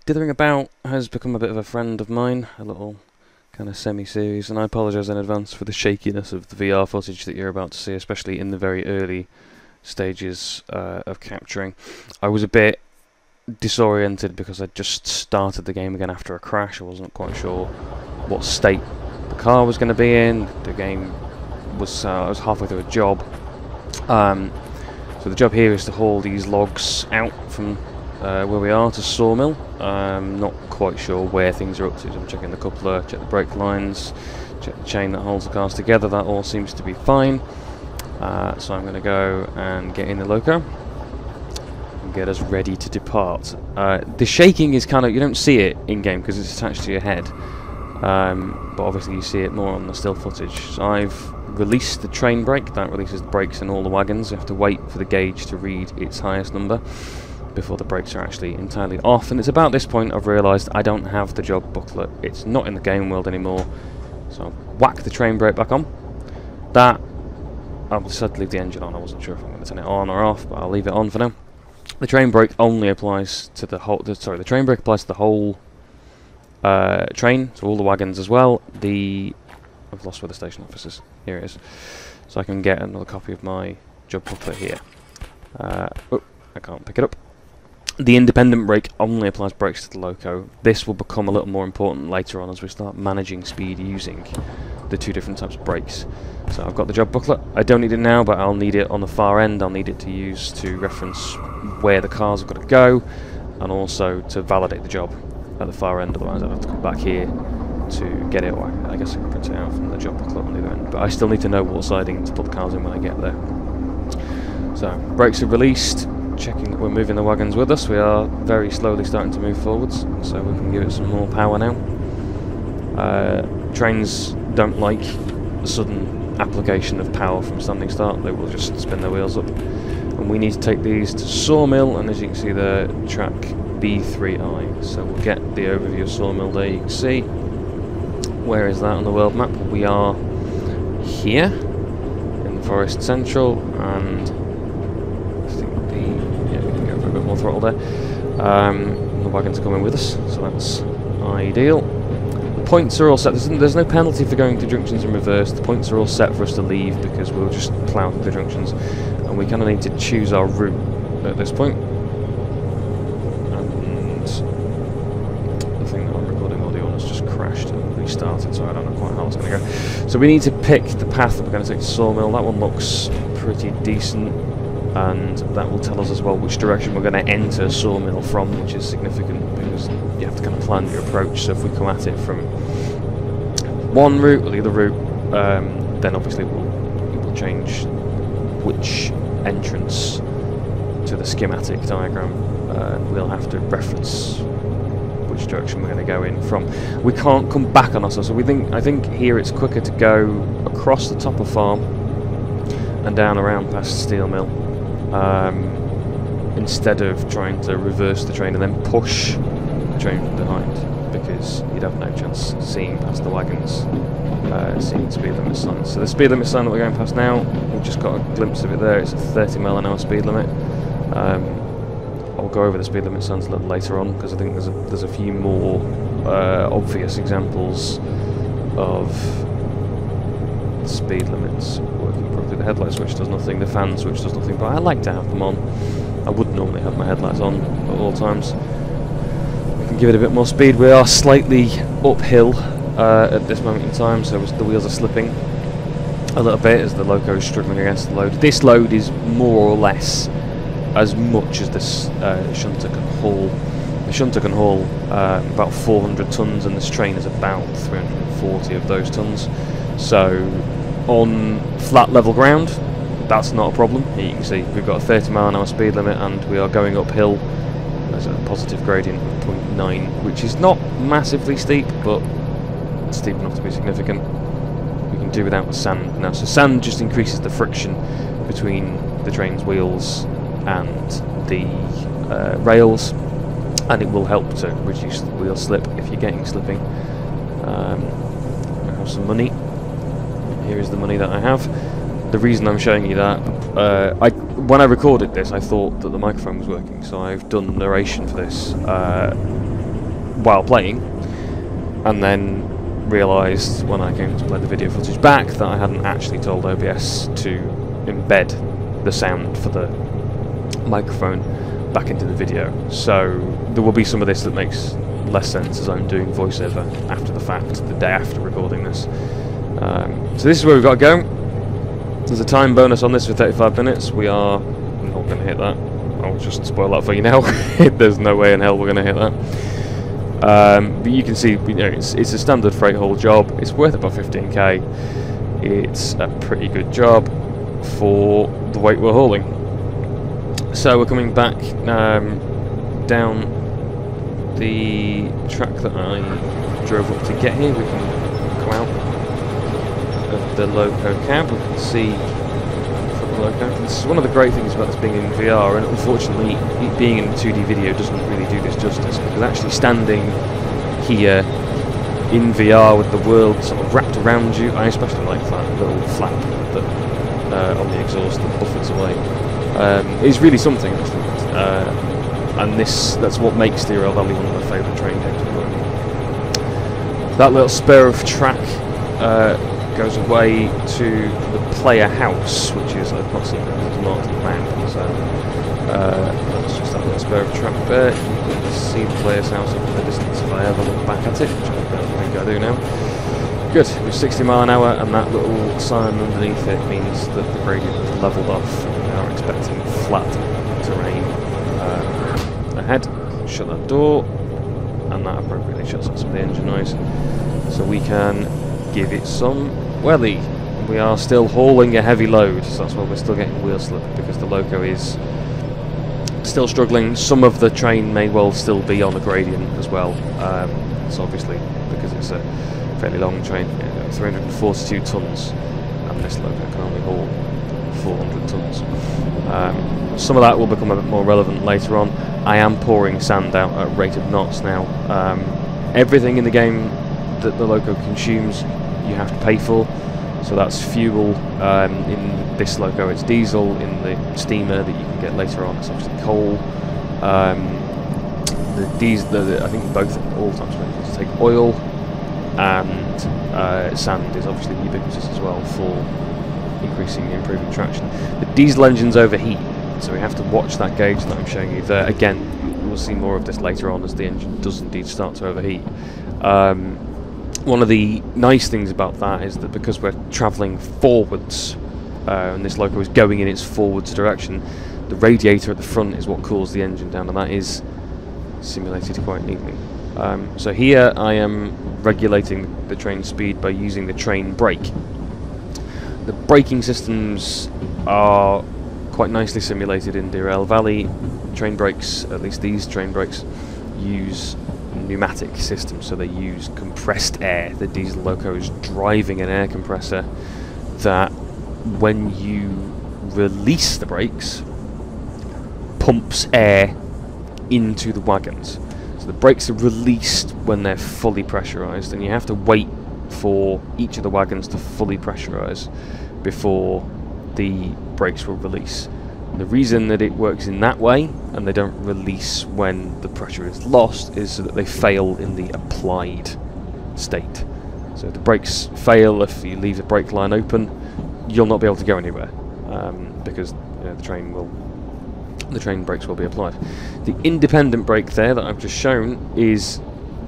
Dithering About has become a bit of a friend of mine, a little kind of semi-series, and I apologise in advance for the shakiness of the VR footage that you're about to see, especially in the very early stages of capturing. I was a bit disoriented because I just started the game again after a crash. I wasn't quite sure what state the car was going to be in. The game was I was halfway through a job. So the job here is to haul these logs out from where we are to Sawmill. Not quite sure where things are up to, so I'm checking the coupler, check the brake lines, check the chain that holds the cars together. That all seems to be fine. So I'm going to go and get in the loco and get us ready to depart. The shaking is kind of, you don't see it in game because it's attached to your head, but obviously you see it more on the still footage. So I've released the train brake. That releases the brakes in all the wagons. You have to wait for the gauge to read its highest number before the brakes are actually entirely off, and it's about this point I've realised I don't have the job booklet. It's not in the game world anymore, so I'll whack the train brake back on. That, I'll decide to leave the engine on. I wasn't sure if I'm going to turn it on or off, but I'll leave it on for now. The train brake only applies to the whole, the train brake applies to the whole train, so all the wagons as well. I've lost where the station office is. Here it is. So I can get another copy of my job booklet here. Oh, I can't pick it up. The independent brake only applies brakes to the loco. This will become a little more important later on as we start managing speed using the two different types of brakes. So I've got the job booklet. I don't need it now, but I'll need it on the far end. I'll need it to use to reference where the cars have got to go, and also to validate the job at the far end. Otherwise I'll have to come back here to get it, or I guess I can print it out from the job booklet on the other end. But I still need to know what siding to put the cars in when I get there. So brakes are released. Checking that we're moving the wagons with us. We are very slowly starting to move forwards, so we can give it some more power now. Trains don't like the sudden application of power from standing start. They will just spin their wheels up. And we need to take these to Sawmill, and as you can see there, track B3I. So we'll get the overview of Sawmill there. You can see, where is that on the world map? We are here in the Forest Central, and a bit more throttle there. The wagons are coming with us, so that's ideal. The points are all set. There's no penalty for going to junctions in reverse. The points are all set for us to leave because we'll just plough through the junctions, and we kind of need to choose our route at this point. And the thing that I'm recording audio on has just crashed and restarted, so I don't know quite how it's going to go. So we need to pick the path that we're going to take to Sawmill. That one looks pretty decent, and that will tell us as well which direction we're going to enter Sawmill from, which is significant because you have to kind of plan your approach. So if we come at it from one route or the other route, then obviously it will change which entrance to the schematic diagram we'll have to reference which direction we're going to go in from. We can't come back on ourselves, so I think here it's quicker to go across the top of farm and down around past steel mill, instead of trying to reverse the train and then push the train from behind, because you'd have no chance seeing past the wagons, seeing speed limit signs. So the speed limit sign that we're going past now, we've just got a glimpse of it there. It's a 30mph speed limit. I'll go over the speed limit signs a little later on, because I think there's a few more obvious examples of speed limits working properly. The headlight switch does nothing, the fan switch does nothing, but I like to have them on. I would normally have my headlights on at all times. We can give it a bit more speed. We are slightly uphill at this moment in time, so the wheels are slipping a little bit as the loco is struggling against the load. This load is more or less as much as this shunter can haul. The shunter can haul about 400 tonnes, and this train is about 340 of those tonnes. So on flat level ground, that's not a problem. Here you can see we've got a 30mph speed limit, and we are going uphill. There's a positive gradient of 0.9, which is not massively steep, but it's steep enough to be significant. We can do without the sand now. So sand just increases the friction between the train's wheels and the rails, and it will help to reduce the wheel slip if you're getting slipping. I have some money. Here is the money that I have. The reason I'm showing you that, when I recorded this, I thought that the microphone was working, so I've done narration for this while playing, and then realised when I came to play the video footage back that I hadn't actually told OBS to embed the sound for the microphone back into the video. So there will be some of this that makes less sense as I'm doing voiceover after the fact, the day after recording this. So this is where we've got to go. There's a time bonus on this for 35 minutes. We are not going to hit that. I'll just spoil that for you now. There's no way in hell we're going to hit that. But you can see, you know, it's a standard freight haul job. It's worth about 15k. It's a pretty good job for the weight we're hauling. So we're coming back down the track that I drove up to get here. We can come out of the loco cab. We can see from the loco. This is one of the great things about this being in VR, and unfortunately it being in a 2D video doesn't really do this justice, because actually standing here in VR with the world sort of wrapped around you, I especially like that little flap that on the exhaust that buffets away. It's really something actually, and that's what makes Derail Valley one of my favourite train games at the moment. That little spur of track goes away to the player house, which is, I've not seen it marked on the map, so that's just that little spur of track there. You can see the player's house up in the distance if I ever look back at it, which I don't think I do now. Good, we're 60 mile an hour, and that little sign underneath it means that the gradient is levelled off. We are expecting flat terrain ahead. Shut that door, and that appropriately shuts off some of the engine noise, so we can give it some welly. We are still hauling a heavy load, so that's why we're still getting wheel slip, because the loco is still struggling. Some of the train may well still be on a gradient as well. So obviously, because it's a fairly long train, 342 tonnes, and this loco can only haul 400 tonnes. Some of that will become a bit more relevant later on. I am pouring sand out at a rate of knots now. Everything in the game that the loco consumes you have to pay for, so that's fuel. In this loco it's diesel. In the steamer that you can get later on it's obviously coal. I think all types of engines take oil, and sand is obviously ubiquitous as well for increasing and improving traction. The diesel engines overheat, so we have to watch that gauge that I'm showing you there. Again, we'll see more of this later on as the engine does indeed start to overheat. One of the nice things about that is that because we're travelling forwards, and this loco is going in its forwards direction, the radiator at the front is what cools the engine down, and that is simulated quite neatly. So here I am regulating the train speed by using the train brake. The braking systems are quite nicely simulated in Derail Valley. Train brakes, at least these train brakes, use pneumatic systems, so they use compressed air. The diesel loco is driving an air compressor that, when you release the brakes, pumps air into the wagons. So the brakes are released when they're fully pressurised, and you have to wait for each of the wagons to fully pressurise before the brakes will release. And the reason that it works in that way, and they don't release when the pressure is lost, is so that they fail in the applied state. So if the brakes fail, if you leave the brake line open, you'll not be able to go anywhere, because the train brakes will be applied. The independent brake there that I've just shown is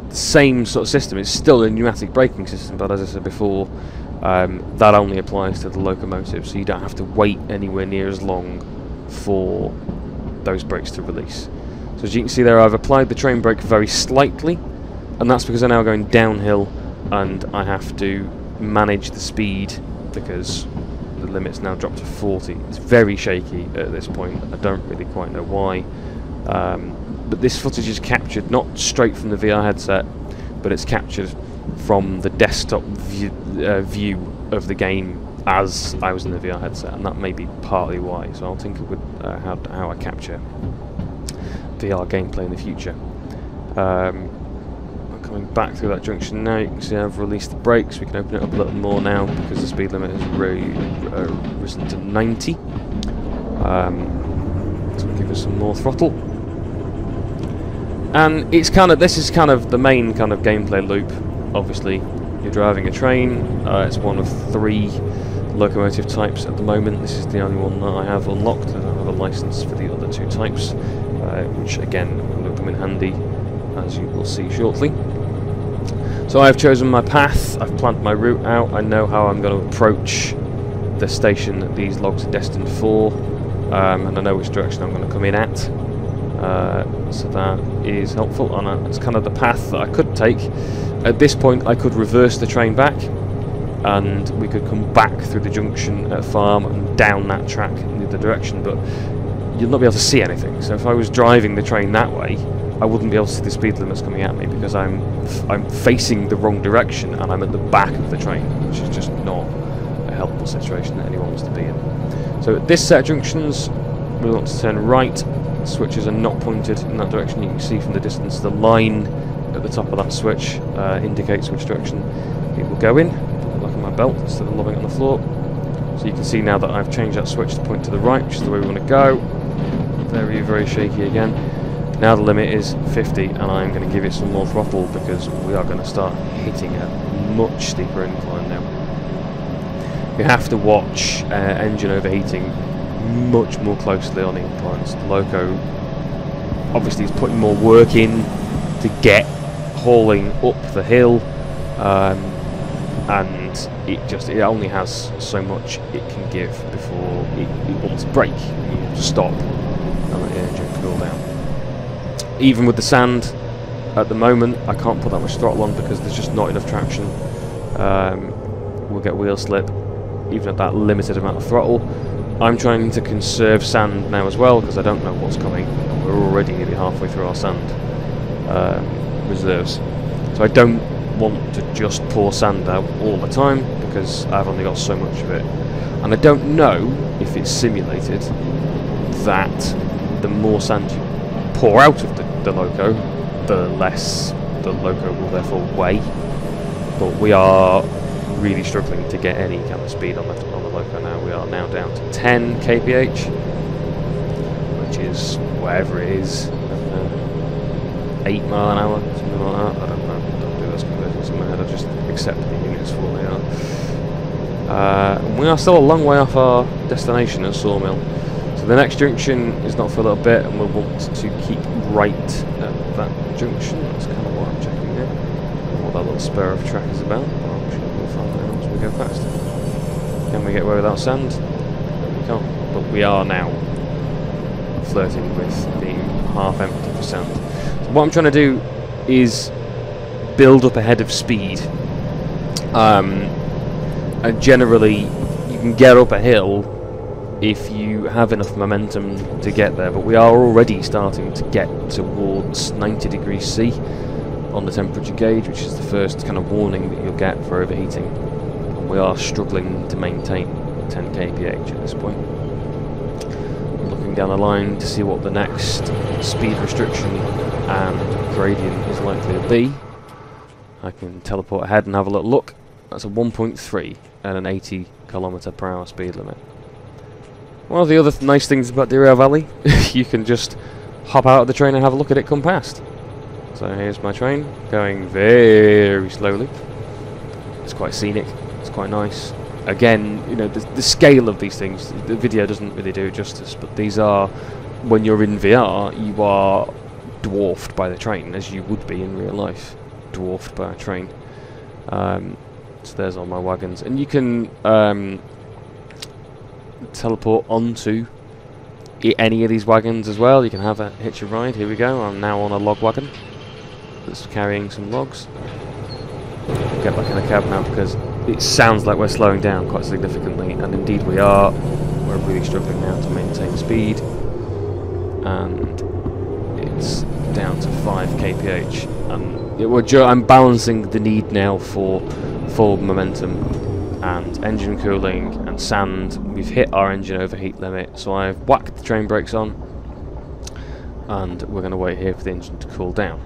the same sort of system. It's still a pneumatic braking system, but as I said before, that only applies to the locomotive, so you don't have to wait anywhere near as long for those brakes to release. So as you can see there, I've applied the train brake very slightly, and that's because I'm now going downhill and I have to manage the speed because the limit's now dropped to 40. It's very shaky at this point. I don't really quite know why, but this footage is captured not straight from the VR headset, but it's captured from the desktop view of the game as I was in the VR headset, and that may be partly why. So I'll tinker with how I capture VR gameplay in the future. I'm coming back through that junction now. You can see I've released the brakes. We can open it up a little more now because the speed limit has risen to 90. So we'll give it some more throttle. And it's kind of, this is kind of the main kind of gameplay loop. Obviously, you're driving a train. It's one of 3 locomotive types at the moment. This is the only one that I have unlocked. I don't have a license for the other 2 types, which again will come in handy, as you will see shortly. So I've chosen my path, I've planned my route out, I know how I'm going to approach the station that these logs are destined for, and I know which direction I'm going to come in at, so that is helpful, and it's kind of the path that I could take. At this point I could reverse the train back, and we could come back through the junction at farm and down that track in the other direction, but you'll not be able to see anything. So if I was driving the train that way, I wouldn't be able to see the speed limits coming at me, because I'm facing the wrong direction and I'm at the back of the train, which is just not a helpful situation that anyone wants to be in. So at this set of junctions, we want to turn right. Switches are not pointed in that direction. You can see from the distance the line at the top of that switch indicates which direction it will go in. Put it back on my belt instead of lobbing it on the floor. So you can see now that I've changed that switch to point to the right, which is the way we want to go. Very, very shaky again. Now the limit is 50, and I'm going to give it some more throttle because we are going to start hitting a much steeper incline now. You have to watch engine overheating much more closely on the inclines. The loco obviously is putting more work in to get hauling up the hill, and it only has so much it can give before it wants to brake. You have to stop and let the engine cool down. Even with the sand, at the moment, I can't put that much throttle on because there's just not enough traction. We'll get wheel slip, even at that limited amount of throttle. I'm trying to conserve sand now as well, because I don't know what's coming. We're already nearly halfway through our sand reserves. So I don't want to just pour sand out all the time, because I've only got so much of it. And I don't know if it's simulated that the more sand you pour out of the loco, the less the loco will therefore weigh. But we are really struggling to get any kind of speed on the loco now. We are now down to 10 kph, which is whatever it is, 8 mile an hour, something like that. I don't know. I don't do those conversions in my head. I just accept the units for what they are. We are still a long way off our destination at Sawmill. So the next junction is not for a little bit, and we'll want to keep right at that junction. That's kind of what I'm checking here. What that little spur of track is about. Well, I'm sure we'll find that out as we go past. Can we get away without sand? No, we can't. But we are now flirting with being half empty for sand. So what I'm trying to do is build up ahead of speed. And generally, you can get up a hill if you have enough momentum to get there, but we are already starting to get towards 90 degrees C on the temperature gauge, which is the first kind of warning that you'll get for overheating. And we are struggling to maintain 10 kph at this point. I'm looking down the line to see what the next speed restriction and gradient is likely to be. I can teleport ahead and have a little look. That's a 1.3 and an 80 km/h speed limit. One of the other nice things about Derail Valley, you can just hop out of the train and have a look at it come past. So here's my train, going very slowly. It's quite scenic, it's quite nice. Again, you know, the scale of these things, the video doesn't really do justice, but these are, when you're in VR, you are dwarfed by the train, as you would be in real life, dwarfed by a train. So there's all my wagons, and you can teleport onto any of these wagons as well. You can have a hitch a ride. Here we go. I'm now on a log wagon that's carrying some logs. I'll get back in the cab now because it sounds like we're slowing down quite significantly, and indeed we are. We're really struggling now to maintain speed, and it's down to 5 kph. And I'm balancing the need now for full momentum and engine cooling and sand. We've hit our engine overheat limit, so I've whacked the train brakes on, and we're going to wait here for the engine to cool down.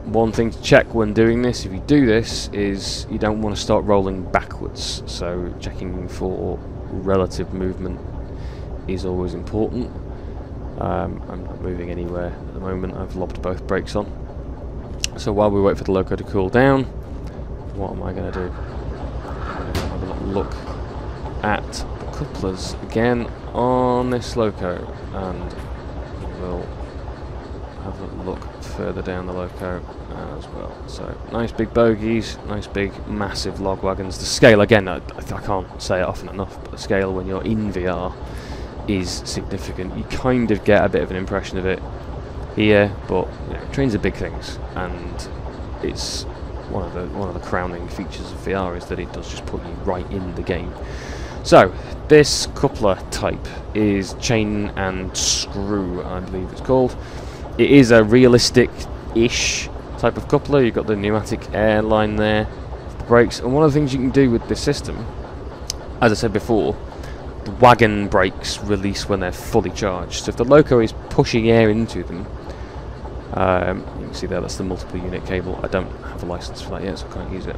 One thing to check when doing this, if you do this, is you don't want to start rolling backwards, so checking for relative movement is always important. I'm not moving anywhere at the moment. I've lobbed both brakes on. So while we wait for the loco to cool down, what am I going to do? I'm going to have a little look at the couplers again on this loco, and we'll have a look further down the loco as well. So nice big bogies, nice big massive log wagons. The scale, again, I can't say it often enough, but the scale when you're in VR is significant. You kind of get a bit of an impression of it here, but you know, trains are big things, and it's one of the crowning features of VR is that it does just put you right in the game. So this coupler type is chain and screw, I believe it's called. It is a realistic-ish type of coupler. You've got the pneumatic air line there, the brakes, and one of the things you can do with this system, as I said before, the wagon brakes release when they're fully charged. So if the loco is pushing air into them, you can see there, that's the multiple unit cable. I don't have a license for that yet, so I can't use it.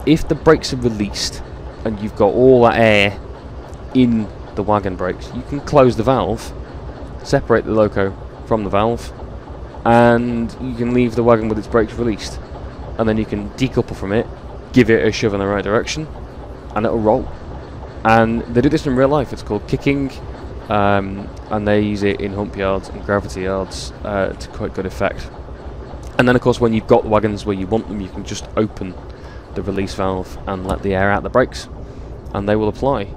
If the brakes are released and you've got all that air in the wagon brakes, you can close the valve, separate the loco from the valve, and you can leave the wagon with its brakes released, and then you can decouple from it, give it a shove in the right direction, and it'll roll. And they do this in real life. It's called kicking, and they use it in hump yards and gravity yards to quite good effect. And then of course when you've got wagons where you want them, you can just open the release valve and let the air out the brakes, and they will apply.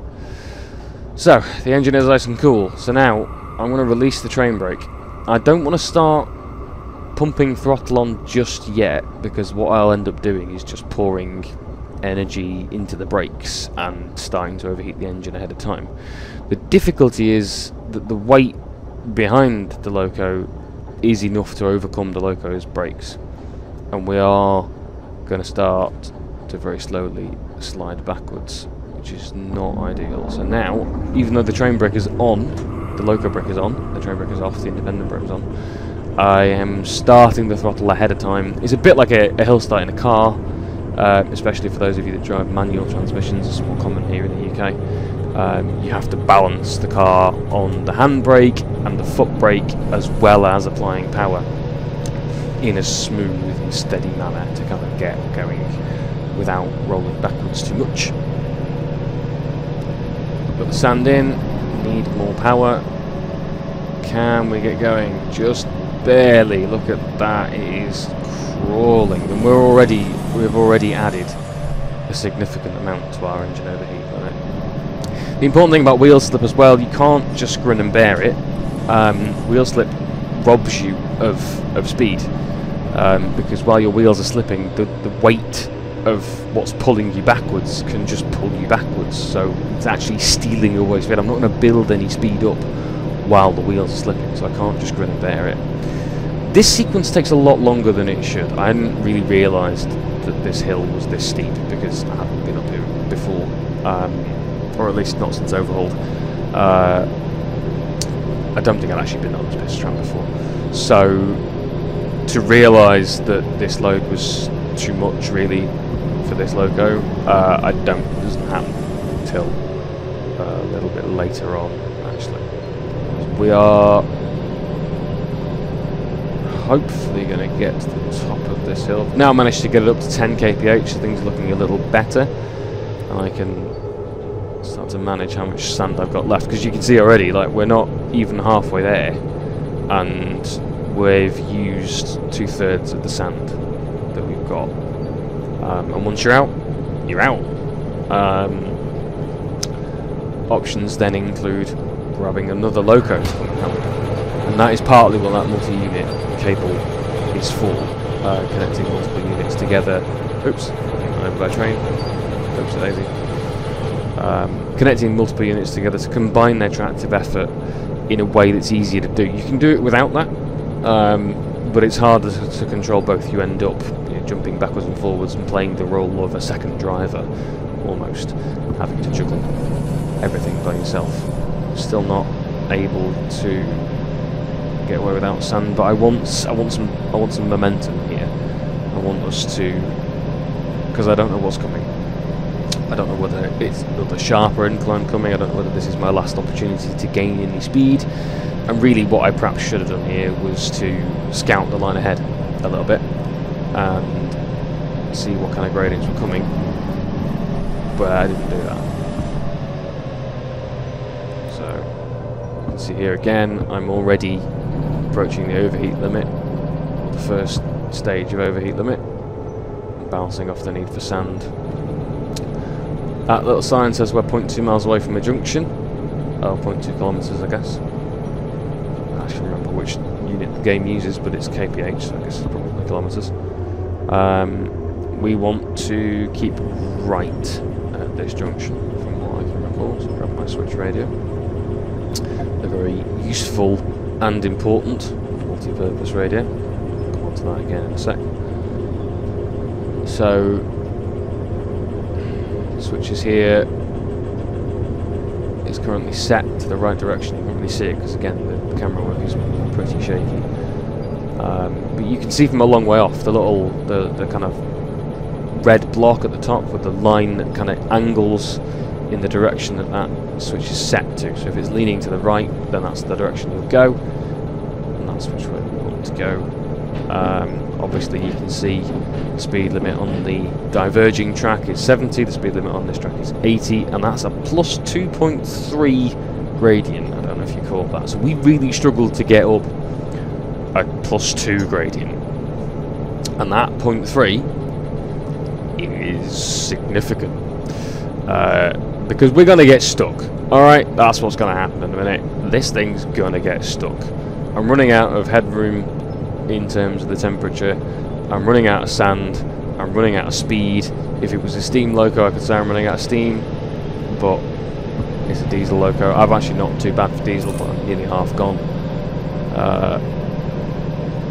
So the engine is nice and cool. So now I'm going to release the train brake. I don't want to start pumping throttle on just yet, because what I'll end up doing is just pouring energy into the brakes and starting to overheat the engine ahead of time. The difficulty is that the weight behind the loco is enough to overcome the loco's brakes, and we are going to start to very slowly slide backwards, which is not ideal. So now, even though the train brake is on, the loco brake is on, the train brake is off, the independent brake is on, I am starting the throttle ahead of time. It's a bit like a hill start in a car, especially for those of you that drive manual transmissions. It's more common here in the UK. You have to balance the car on the handbrake and the foot brake, as well as applying power in a smooth and steady manner to kind of get going without rolling backwards too much. Put the sand in, need more power. Can we get going? Just barely. Look at that, it is crawling, and we've already added a significant amount to our engine overheat limit. The important thing about wheel slip as well, you can't just grin and bear it. Wheel slip robs you of speed, because while your wheels are slipping, the weight of what's pulling you backwards can just pull you backwards, so it's actually stealing your way speed. I'm not going to build any speed up while the wheels are slipping, so I can't just grin and bear it. This sequence takes a lot longer than it should. I hadn't really realised that this hill was this steep, because I haven't been up here before, or at least not since Overhauled. I don't think I'd actually been on this pistol tram before. So to realise that this load was too much really for this loco, it doesn't happen until a little bit later on, actually. We are hopefully going to get to the top of this hill. Now I managed to get it up to 10 kph, so things are looking a little better, and I can start to manage how much sand I've got left, because you can see already, like, we're not even halfway there, and we've used 2/3 of the sand that we've got. And once you're out, you're out. Options then include grabbing another loco to come and help, and that is partly what that multi-unit cable is for, connecting multiple units together. Oops, over by train. Oops, daisy. Connecting multiple units together to combine their tractive effort in a way that's easier to do. You can do it without that, but it's harder to control both. You end up jumping backwards and forwards and playing the role of a second driver, almost, having to juggle everything by yourself. Still not able to get away without sand, but I want some momentum here. I want us to, because I don't know what's coming. I don't know whether it's another sharper incline coming. I don't know whether this is my last opportunity to gain any speed. And really what I perhaps should have done here was to scout the line ahead a little bit and see what kind of gradients were coming. But I didn't do that. So you can see here again, I'm already approaching the overheat limit, the first stage of overheat limit, bouncing off the need for sand. That little sign says we're 0.2 miles away from a junction. Oh, 0.2 kilometres, I guess. I should remember which unit the game uses, but it's kph, so I guess it's probably kilometres. We want to keep right at this junction, from what I can recall. So grab my switch radio. A very useful and important multi-purpose radio. Come on to that again in a sec. So, switches here is currently set to the right direction. You can't really see it because again the camera work is pretty shaky. But you can see from a long way off the kind of red block at the top with the line that kind of angles in the direction that that switch is set to. So if it's leaning to the right, then that's the direction you'll go, and that's which way we want to go. Obviously you can see the speed limit on the diverging track is 70, the speed limit on this track is 80, and that's a plus 2.3 gradient. I don't know if you call that. So we really struggled to get up a plus 2 gradient, and that 0.3 is significant, because we're going to get stuck. Alright, that's what's going to happen in a minute. This thing's going to get stuck. I'm running out of headroom in terms of the temperature, I'm running out of sand, I'm running out of speed. If it was a steam loco I could say I'm running out of steam, but it's a diesel loco. I've actually not too bad for diesel, but I'm nearly half gone.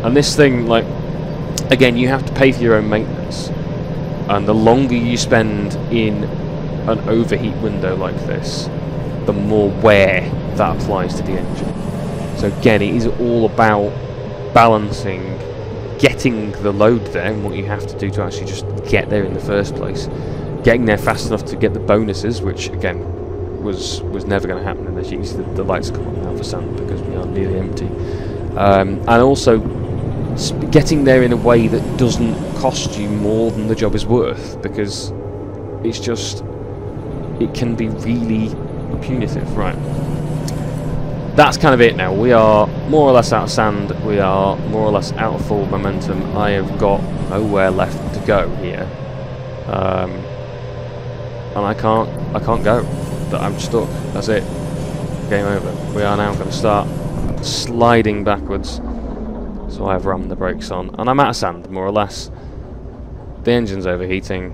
And this thing, like, again, you have to pay for your own maintenance, and the longer you spend in an overheat window like this, the more wear that applies to the engine. So again, it is all about balancing getting the load there and what you have to do to actually just get there in the first place, getting there fast enough to get the bonuses, which again was never going to happen. And as you can see, the lights come on now for sand because we are nearly empty, and also getting there in a way that doesn't cost you more than the job is worth, because it's just, it can be really punitive. Right, that's kind of it now. We are more or less out of sand, we are more or less out of full momentum. I have got nowhere left to go here, and I can't go. I'm stuck. That's it. Game over. We are now going to start sliding backwards. So I've rammed the brakes on, and I'm out of sand, more or less. The engine's overheating.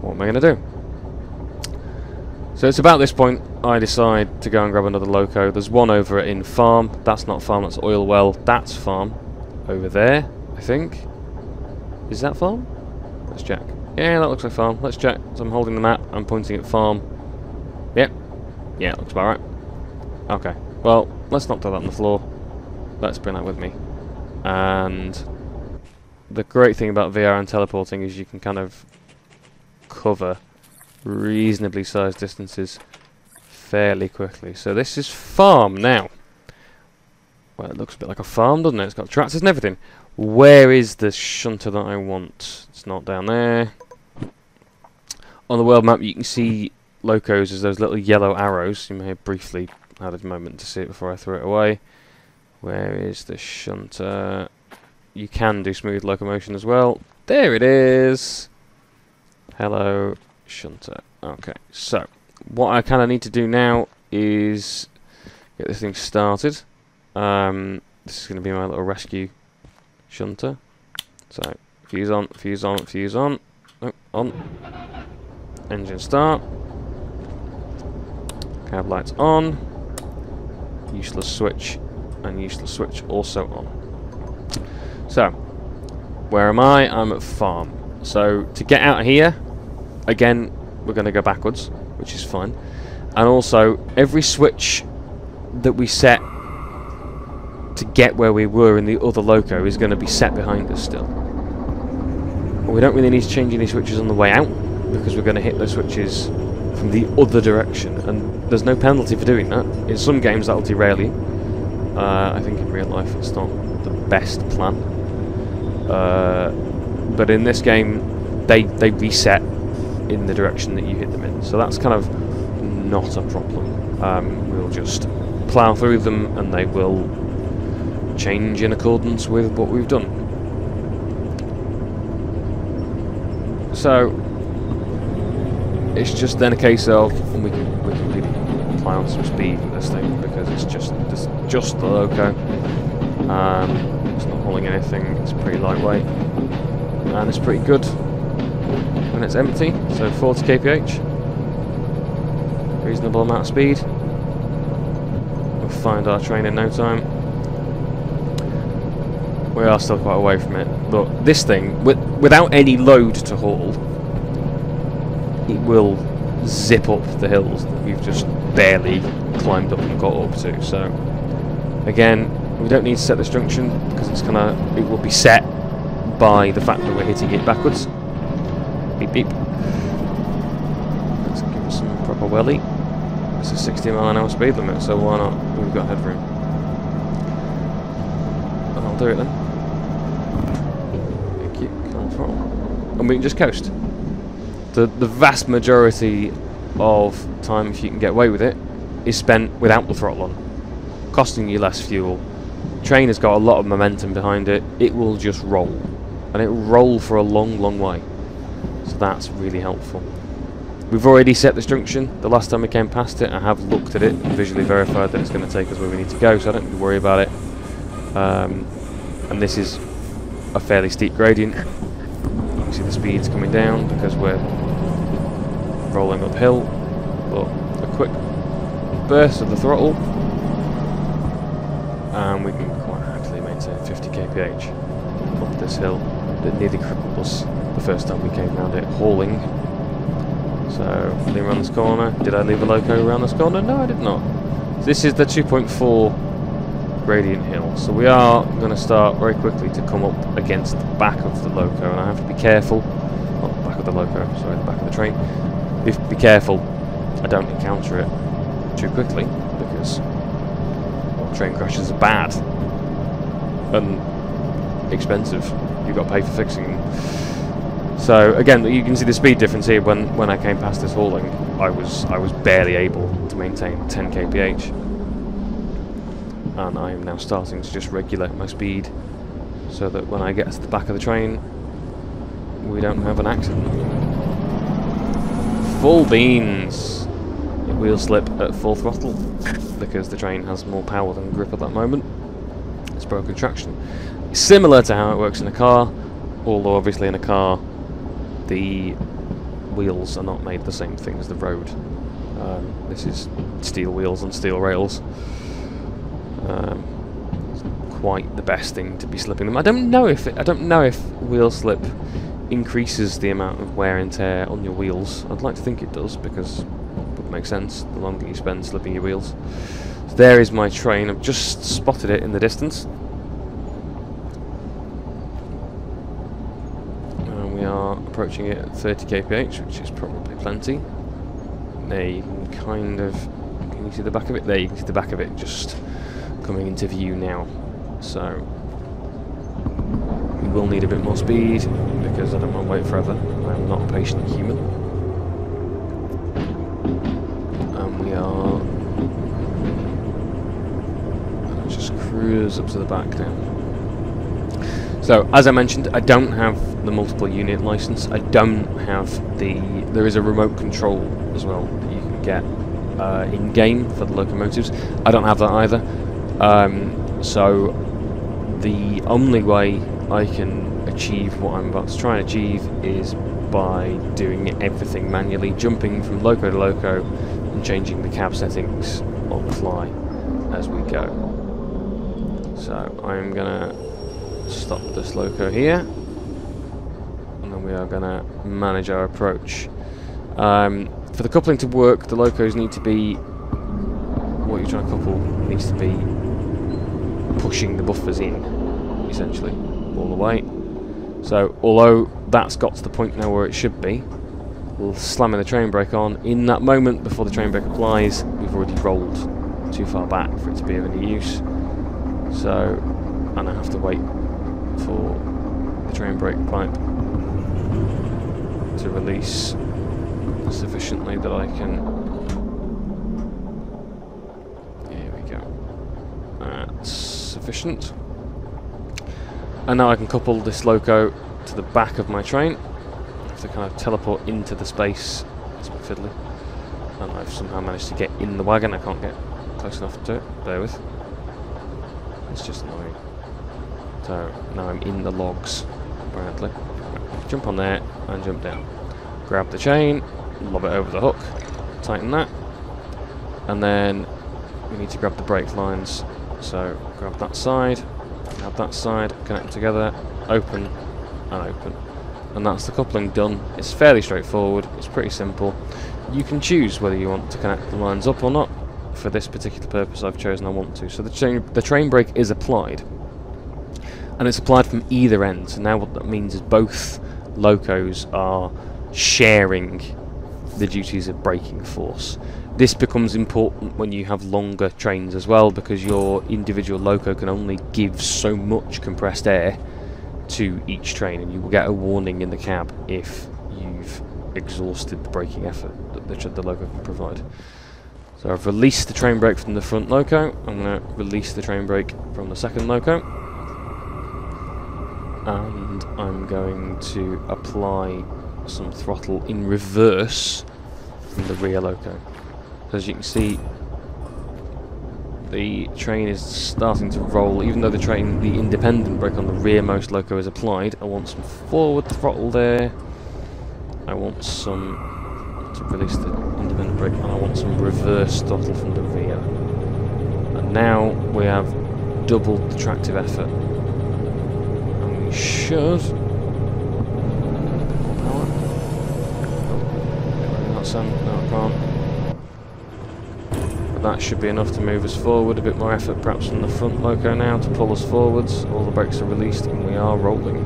What am I going to do? So it's about this point I decide to go and grab another loco. There's one over in farm. That's not farm, that's oil well. That's farm. Over there, I think. Is that farm? Let's check. Yeah, that looks like farm. Let's check. So I'm holding the map, I'm pointing at farm. Yep. Yeah, looks about right. Okay. Well, let's not throw that on the floor. Let's bring that with me. And the great thing about VR and teleporting is you can kind of cover reasonably sized distances fairly quickly. So this is farm now. Well, it looks a bit like a farm, doesn't it? It's got tractors and everything. Where is the shunter that I want? It's not down there. On the world map you can see locos as those little yellow arrows. You may have briefly had a moment to see it before I threw it away. Where is the shunter? You can do smooth locomotion as well. There it is! Hello, shunter. Okay, so what I kind of need to do now is get this thing started. This is going to be my little rescue shunter. So, fuse on, fuse on, fuse on. Oh, on. Engine start. Cab lights on. Useless switch. And useless switch also on. So, where am I? I'm at farm. So, to get out of here, again, we're going to go backwards, which is fine. And also, every switch that we set to get where we were in the other loco is going to be set behind us still. We don't really need to change any switches on the way out, because we're going to hit the switches from the other direction, and there's no penalty for doing that. In some games that'll derail you. I think in real life it's not the best plan. But in this game, they reset in the direction that you hit them in, so that's kind of not a problem. We'll just plough through them, and they will change in accordance with what we've done. So it's just then a case of, and we can really apply on some speed with this thing, because it's just the loco. It's not hauling anything. It's pretty lightweight, and it's pretty good when it's empty. So 40 kph, reasonable amount of speed. We'll find our train in no time. We are still quite away from it, but this thing, without any load to haul, it will zip up the hills that we've just barely climbed up and got up to. So again, we don't need to set this junction, because it will be set by the fact that we're hitting it backwards. Beep beep. Let's give us some proper welly. It's a 60mph speed limit, so why not? We've got headroom. I'll do it then. Thank you. Conform. And we can just coast. The vast majority of time, if you can get away with it, is spent without the throttle on, costing you less fuel. The train has got a lot of momentum behind it. It will just roll, and it will roll for a long, long way. So that's really helpful. We've already set this junction. The last time we came past it, I have looked at it and visually verified that it's going to take us where we need to go, so I don't need to worry about it. And this is a fairly steep gradient. You can see the speed's coming down because we're rolling uphill, but a quick burst of the throttle, and we can quite happily maintain 50 kph up this hill that nearly crippled us the first time we came around it hauling. So, leave around this corner. Did I leave a loco around this corner? No, I did not. This is the 2.4 gradient hill, so we are going to start very quickly to come up against the back of the loco, and I have to be careful. Not the back of the loco, sorry, the back of the train. Be careful I don't encounter it too quickly, because train crashes are bad and expensive. You've got to pay for fixing them. So again, you can see the speed difference here. When I came past this hauling, I was barely able to maintain 10 kph, and I am now starting to just regulate my speed so that when I get to the back of the train, we don't have an accident. Full beans! Wheel slip at full throttle, because the train has more power than grip at that moment. It's broken traction. Similar to how it works in a car, although obviously in a car the wheels are not made the same thing as the road. This is steel wheels and steel rails. It's quite the best thing to be slipping them. I don't know if wheel slip increases the amount of wear and tear on your wheels. I'd like to think it does, because it would make sense the longer you spend slipping your wheels. So there is my train. I've just spotted it in the distance. We are approaching it at 30 kph, which is probably plenty. There you can kind of... Can you see the back of it? There you can see the back of it just coming into view now. So we will need a bit more speed, because I don't want to wait forever. I'm not a patient human. And we are... just cruise up to the back now. So, as I mentioned, I don't have the multiple unit license. I don't have the... There is a remote control as well that you can get in-game for the locomotives. I don't have that either. So, the only way I can achieve what I'm about to try and achieve is by doing everything manually, jumping from loco to loco and changing the cab settings on the fly as we go. So, I'm going to stop this loco here, and then we are going to manage our approach. For the coupling to work, the locos need to be, what you're trying to couple needs to be pushing the buffers in, essentially, all the way. So although that's got to the point now where it should be, slamming the train brake on. In that moment before the train brake applies, we've already rolled too far back for it to be of any use. So, and I have to wait for the train brake pipe to release sufficiently that I can. Here we go. That's sufficient. And now I can couple this loco to the back of my train to kind of teleport into the space. It's a bit fiddly. And I've somehow managed to get in the wagon. I can't get close enough to it. Bear with. It's just annoying. So now I'm in the logs, apparently. Jump on there and jump down. Grab the chain, lob it over the hook, tighten that. And then we need to grab the brake lines. So grab that side, connect them together, open and open. And that's the coupling done. It's fairly straightforward, it's pretty simple. You can choose whether you want to connect the lines up or not. For this particular purpose I've chosen I want to. So the train brake is applied. And it's applied from either end. So now what that means is both locos are sharing the duties of braking force. This becomes important when you have longer trains as well, because your individual loco can only give so much compressed air to each train, and you will get a warning in the cab if you've exhausted the braking effort that the loco can provide. So I've released the train brake from the front loco. I'm going to release the train brake from the second loco, and I'm going to apply some throttle in reverse from the rear loco. So as you can see, the train is starting to roll. Even though the independent brake on the rearmost loco is applied, I want some forward throttle there. I want some to release the independent brake, and I want some reverse throttle from the rear. And now we have doubled the tractive effort. And we should. Power. Oh, not sand. No, I can't. That should be enough to move us forward. A bit more effort perhaps from the front loco now to pull us forwards. All the brakes are released and we are rolling.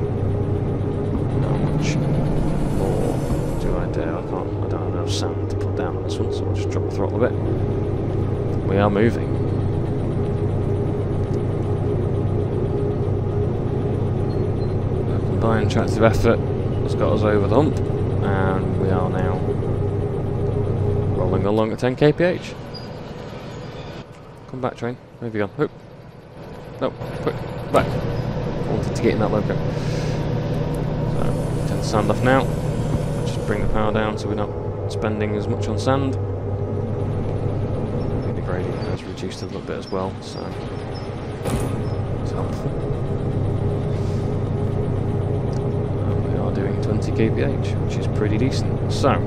How much more do I dare? I don't have enough sand to put down on this one, so I'll just drop the throttle a bit. We are moving. The combined tractive effort has got us over the hump, and we are now rolling along at 10 kph. Come back, train. Where have you gone? Oh. No, quick, back. I wanted to get in that loco. So, turn the sand off now. Just bring the power down so we're not spending as much on sand. I think the gradient has reduced a little bit as well, so it's helpful. And we are doing 20 kph, which is pretty decent. So,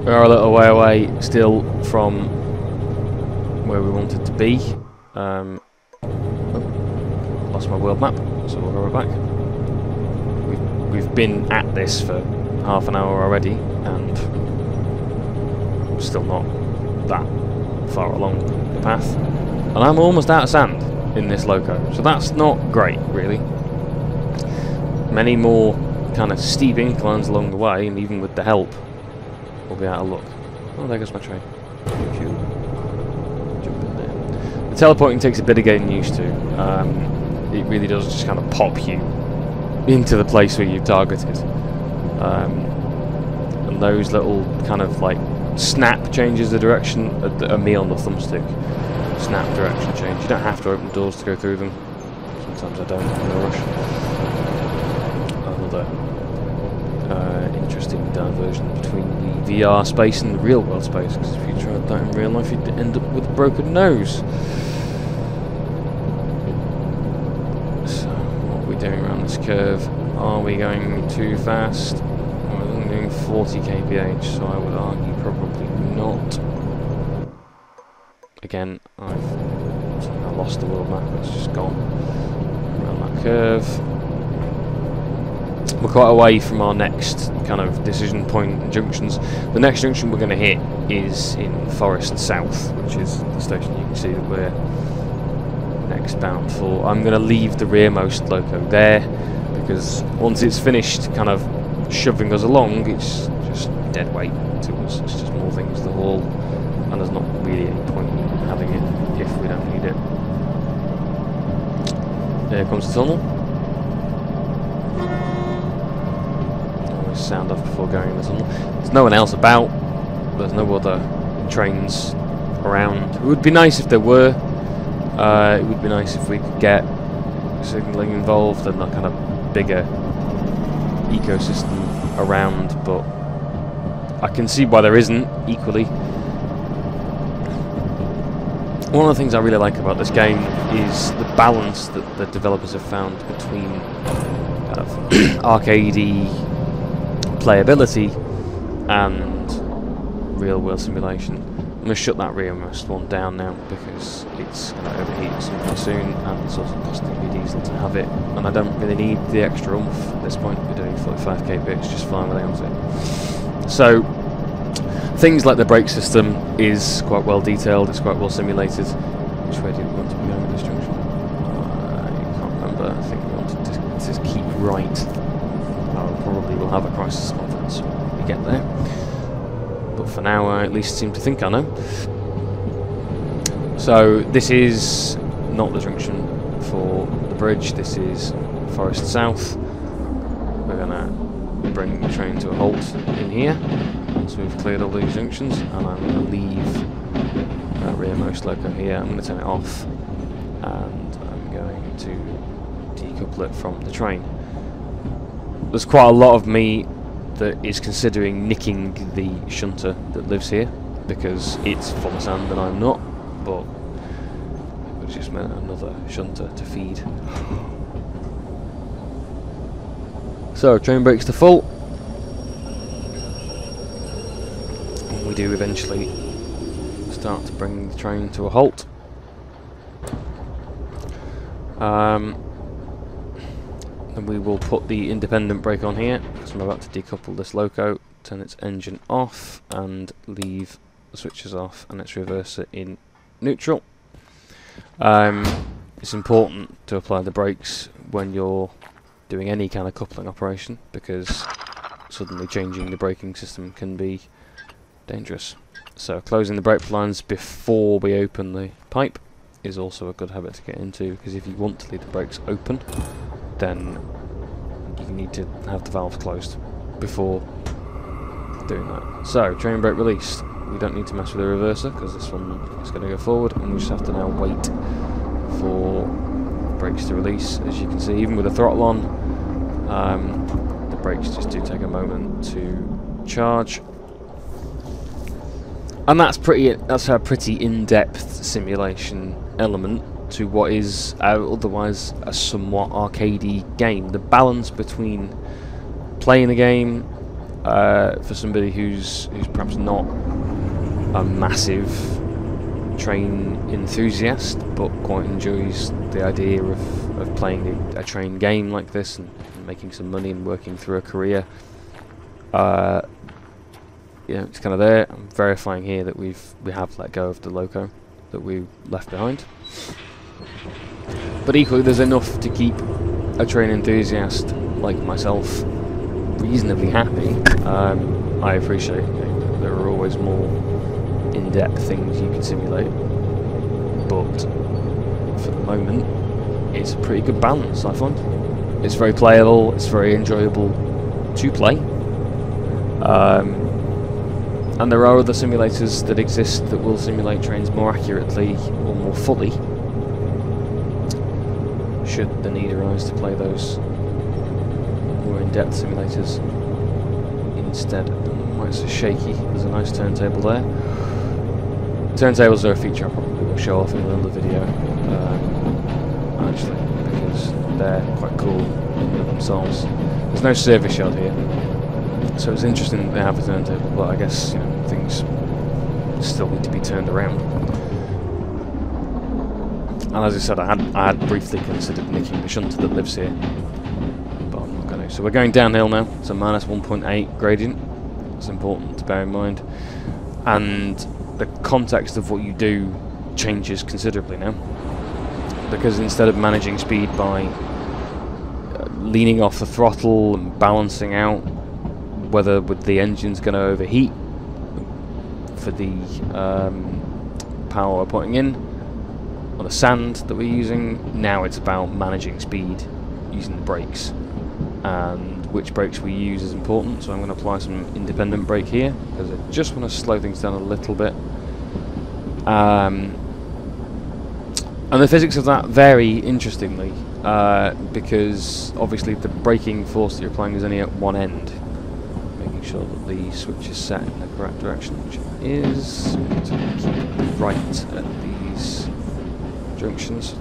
we are a little way away still from where we wanted to be. Lost my world map, so we'll go back. We've been at this for half an hour already, and we're still not that far along the path. And I'm almost out of sand in this loco, so that's not great, really. Many more kind of steep inclines along the way, and even with the help, we'll be out of luck. Oh, there goes my train. Cute. The teleporting takes a bit of getting used to. It really does just kind of pop you into the place where you've targeted. And those little kind of like snap changes of direction are me on the thumbstick. Snap direction change. You don't have to open doors to go through them. Sometimes I don't, in a rush. Another interesting diversion between the VR space and the real world space, because if you tried that in real life you'd end up with a broken nose. So what are we doing around this curve? Are we going too fast? Well, I'm doing 40 kph, so I would argue probably not. Again, I've somehow lost the world map, it's just gone around that curve. We're quite away from our next kind of decision point junctions. The next junction we're going to hit is in Forest South, which is the station you can see that we're next bound for. I'm going to leave the rearmost loco there, because once it's finished kind of shoving us along, it's dead weight to us. It's just more things to haul, and there's not really any point in having it if we don't need it. Here comes the tunnel. Always sound off before going in the tunnel. There's no one else about. There's no other trains around. It would be nice if there were. It would be nice if we could get signalling involved and a kind of bigger ecosystem around, but I can see why there isn't equally. One of the things I really like about this game is the balance that the developers have found between kind of arcadey playability and real-world simulation. I'm going to shut that rearmost one down now because it's going to overheat sometime soon, and it's also costing me diesel to have it, and I don't really need the extra oomph at this point. We're doing 45k bits just fine without it. So things like the brake system is quite well detailed, it's quite well simulated. Which way do we want to be going with this junction? I can't remember. I think we want to just keep right. Probably will have a crisis conference when we get there. But for now, I at least seem to think I know. So this is not the junction for the bridge. This is Forest South. We're gonna bring the train to a halt in here once we've cleared all these junctions, and I'm gonna leave that rearmost loco here. I'm gonna turn it off, and I'm going to decouple it from the train. There's quite a lot of me that is considering nicking the shunter that lives here because it's full of sand and I'm not, but it just meant another shunter to feed. So train brakes to full, and we do eventually start to bring the train to a halt. And we will put the independent brake on here because I'm about to decouple this loco, turn its engine off and leave the switches off and its reverser in neutral. It's important to apply the brakes when you're doing any kind of coupling operation because suddenly changing the braking system can be dangerous. So closing the brake lines before we open the pipe is also a good habit to get into, because if you want to leave the brakes open, then you need to have the valves closed before doing that. So, train brake released. We don't need to mess with the reverser because this one is going to go forward, and we just have to now wait for brakes to release. As you can see, even with the throttle on, the brakes just do take a moment to charge. And that's a pretty in-depth simulation element to what is otherwise a somewhat arcadey game. The balance between playing a game for somebody who's perhaps not a massive train enthusiast but quite enjoys the idea of playing a train game like this and making some money and working through a career. Yeah, it's kind of there. I'm verifying here that we have let go of the loco that we left behind. But equally, there's enough to keep a train enthusiast like myself reasonably happy. I appreciate there are always more in-depth things you can simulate, but for the moment, it's a pretty good balance, I find. It's very playable, it's very enjoyable to play. And there are other simulators that exist that will simulate trains more accurately or more fully, should the need arise to play those more in-depth simulators instead. Why it's so shaky. There's a nice turntable there. Turntables are a feature I probably will show off in another video, actually, because they're quite cool in themselves. There's no service yard here, so it's interesting that they have a turntable, but I guess, you know, things still need to be turned around. And as I said, I had briefly considered nicking the shunter that lives here, but I'm not going to. So we're going downhill now. It's a minus 1.8 gradient. It's important to bear in mind. And the context of what you do changes considerably now, because instead of managing speed by leaning off the throttle and balancing out whether the engine's going to overheat for the power we're putting in, or the sand that we're using. Now it's about managing speed using the brakes, and which brakes we use is important. So I'm going to apply some independent brake here because I just want to slow things down a little bit. And the physics of that vary interestingly, because obviously the braking force that you're applying is only at one end. Making sure that the switch is set in the correct direction, which it is. To keep right at these junctions.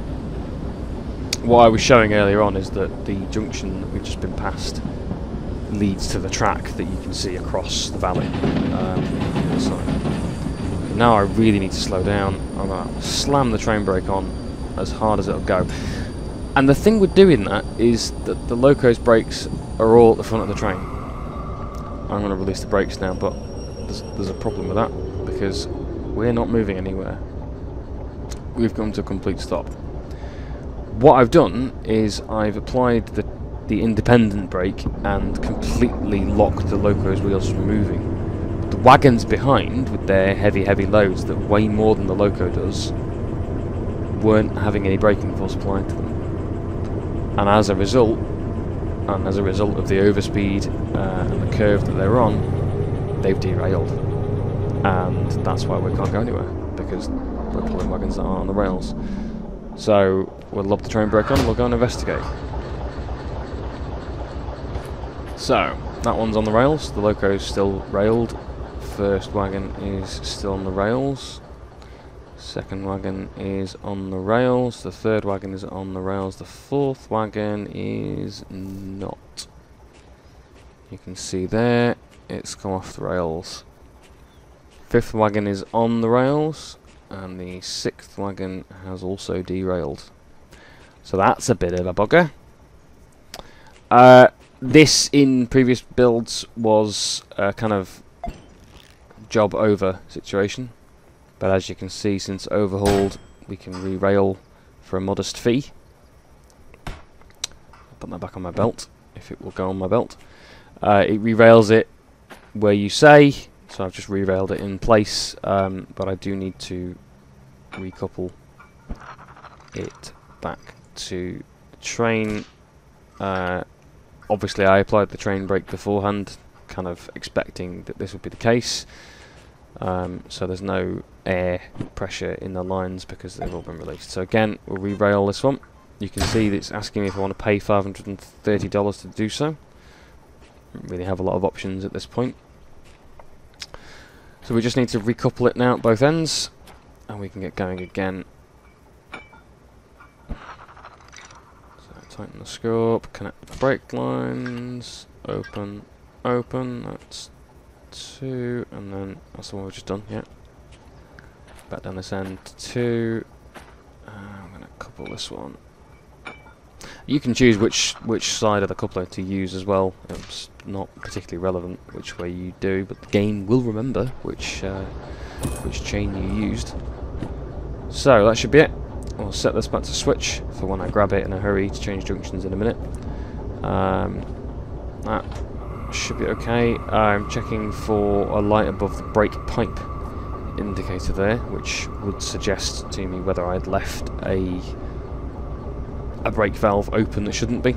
What I was showing earlier on is that the junction that we've just been past leads to the track that you can see across the valley. Now I really need to slow down. I'm going to slam the train brake on as hard as it'll go. And the thing with doing that is that the loco's brakes are all at the front of the train. I'm going to release the brakes now, but there's a problem with that because we're not moving anywhere. We've come to a complete stop. What I've done is I've applied the independent brake and completely locked the loco's wheels from moving. The wagons behind, with their heavy loads that weigh more than the loco does, weren't having any braking force applied to them. And as a result of the overspeed and the curve that they're on, they've derailed. And that's why we can't go anywhere, because we're pulling wagons that aren't on the rails. So we'll lob the train brake on, we'll go and investigate. So, that one's on the rails, the loco's still railed. First wagon is still on the rails. Second wagon is on the rails. The third wagon is on the rails. The fourth wagon is not. You can see there, it's come off the rails. Fifth wagon is on the rails, and the sixth wagon has also derailed. So that's a bit of a bugger. This, in previous builds, was a kind of job over situation, but as you can see, since overhauled, we can re-rail for a modest fee. I'll put that back on my belt, if it will go on my belt. It re-rails it where you say, so I've just re-railed it in place, but I do need to recouple it back to the train. Obviously I applied the train brake beforehand, kind of expecting that this would be the case. So there's no air pressure in the lines because they've all been released. So again, we'll re-rail this one. You can see that it's asking me if I want to pay $530 to do so. Don't really have a lot of options at this point. So we just need to recouple it now at both ends, and we can get going again. Tighten the screw up, connect the brake lines, open, that's 2, and then that's the one we've just done, yeah. Back down this end to 2, I'm going to couple this one. You can choose which side of the coupler to use as well. It's not particularly relevant which way you do, but the game will remember which chain you used. So that should be it. I'll set this back to switch for when I grab it in a hurry to change junctions in a minute. That should be okay. I'm checking for a light above the brake pipe indicator there, which would suggest to me whether I'd left a brake valve open that shouldn't be.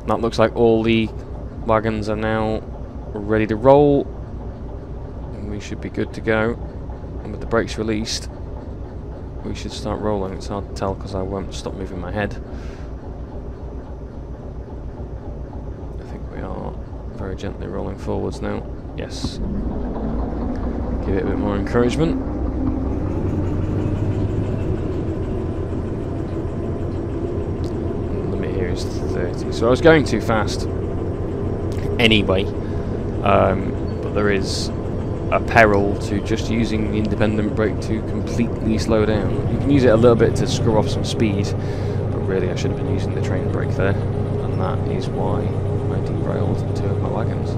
That looks like all the wagons are now ready to roll, and we should be good to go. And with the brakes released, we should start rolling. It's hard to tell because I won't stop moving my head. I think we are very gently rolling forwards now. Yes. Give it a bit more encouragement. The limit here is 30. So I was going too fast anyway, but there is a peril to just using the independent brake to completely slow down. You can use it a little bit to screw off some speed, but really I should have been using the train brake there, and that is why I derailed 2 of my wagons.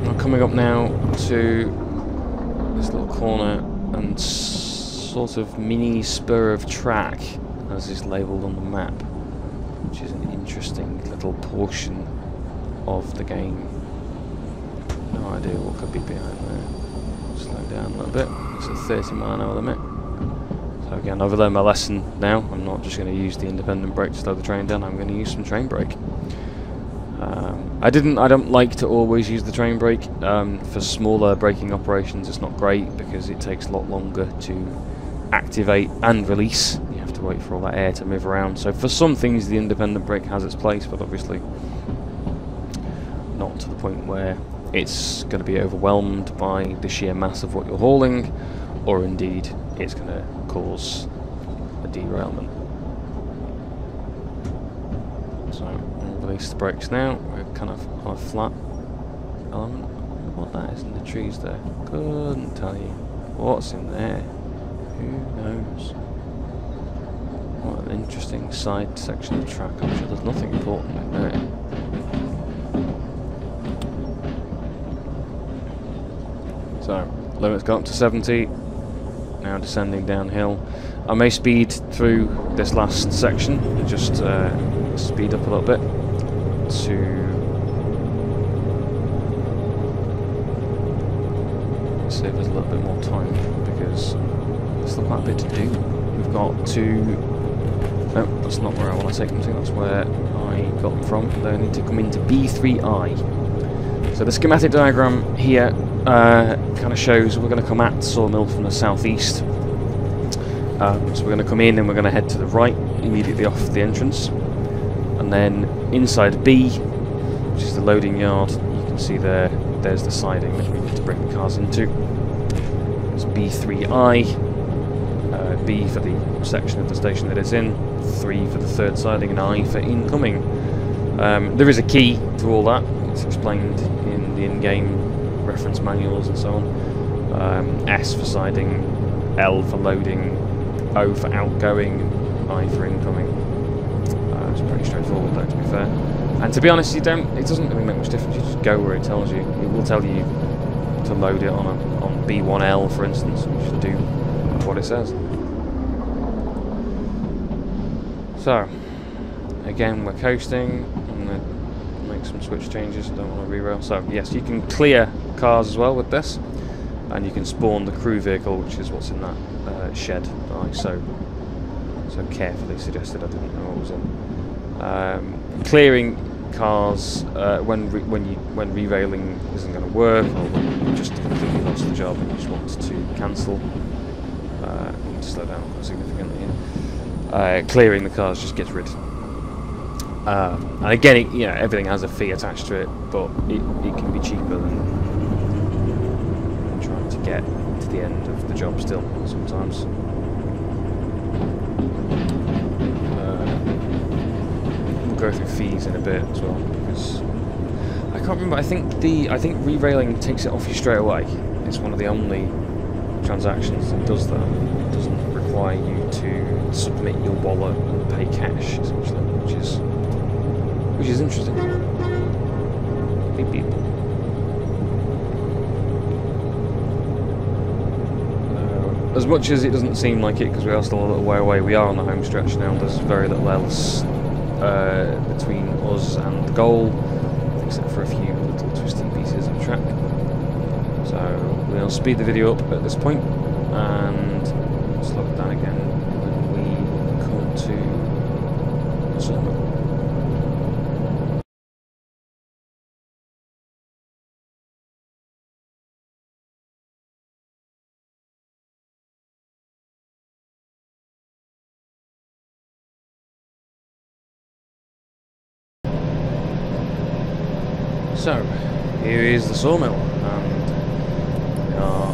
I'm coming up now to this little corner and sort of mini spur of track as is labelled on the map, which is an interesting little portion of the game. No idea what could be behind there. Slow down a little bit. It's a 30-mile-an-hour limit. So again, I've learned my lesson now. I'm not just going to use the independent brake to slow the train down. I'm going to use some train brake. I don't like to always use the train brake. For smaller braking operations, it's not great because it takes a lot longer to activate and release. You have to wait for all that air to move around. So for some things, the independent brake has its place, but obviously not to the point where it's going to be overwhelmed by the sheer mass of what you're hauling, or indeed it's going to cause a derailment. So we'll release the brakes now. We're kind of on a flat element. I wonder what that is in the trees there. Couldn't tell you what's in there. Who knows? What an interesting side section of track. I'm sure there's nothing important in there. So, limit's got up to 70, now descending downhill. I may speed through this last section and just speed up a little bit to save us a little bit more time, because there's still quite a bit to do. We've got to... No, that's not where I want to take them to, that's where I got them from. They need to come into B3I. So the schematic diagram here kind of shows we're going to come at Sawmill from the southeast. So we're going to come in and we're going to head to the right immediately off the entrance. And then inside B, which is the loading yard, you can see there's the siding that we need to bring the cars into. It's B3I, B for the section of the station that it's in, 3 for the third siding, and I for incoming. There is a key to all that. It's explained in the in-game reference manuals and so on. S for siding, L for loading, O for outgoing, I for incoming. It's pretty straightforward though, to be fair. And to be honest, it doesn't really make much difference. You just go where it tells you. It will tell you to load it on B1L, for instance, and you should do what it says. So, again, we're coasting. I'm going to make some switch changes. I don't want to re-rail. So, yes, you can clear cars as well with this, and you can spawn the crew vehicle, which is what's in that shed that I so carefully suggested I didn't know what was in. Clearing cars when re-railing isn't going to work, or when you just completely lost the job and you just want to cancel. I need to slow down quite significantly here. Clearing the cars just gets rid. And again, everything has a fee attached to it, but it can be cheaper than trying to get to the end of the job still sometimes. We'll go through fees in a bit as well, because I can't remember. I think re-railing takes it off you straight away. It's one of the only transactions that does that. It doesn't require you to submit your wallet and pay cash, essentially, which is interesting. Beep beep. As much as it doesn't seem like it, because we are still a little way away, we are on the home stretch now. There's very little else between us and the goal, except for a few little twisty pieces of track. So we'll speed the video up at this point and slow it down again when we come to Sawmill. So, here is the Sawmill, and we are